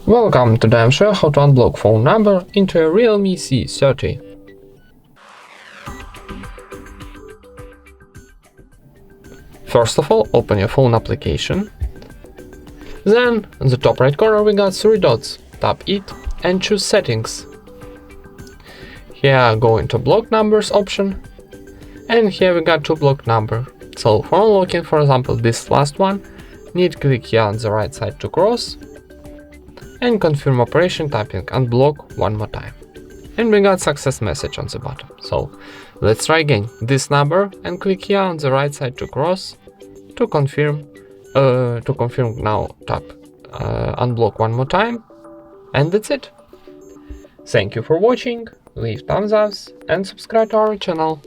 Welcome, today I'm showing how to unblock phone number into a REALME C30. First of all, open your phone application. Then, in the top right corner we got 3 dots. Tap it and choose settings. Here go into block numbers option. And here we got 2 block number. So for unlocking, for example, this last one, need click here on the right side to cross. And confirm operation typing unblock one more time. And we got success message on the bottom. So let's try again this number and click here on the right side to cross to confirm. Now tap unblock one more time, and that's it. Thank you for watching, leave thumbs up and subscribe to our channel.